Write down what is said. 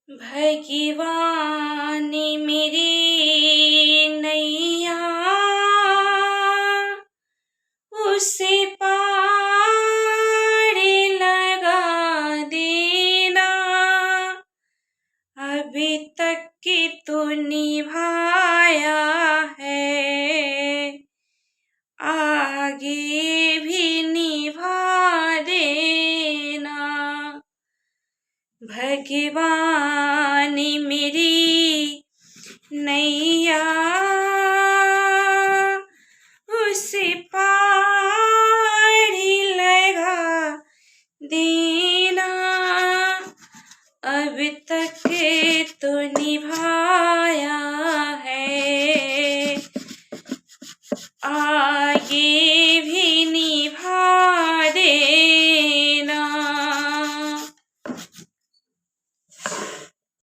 भगवान मेरी नैया उसे पार लगा देना। अभी तक की तो निभाया है, आगे भी निभा देना। भगवान मेरी नैया उसे पार लगा देना। अब तक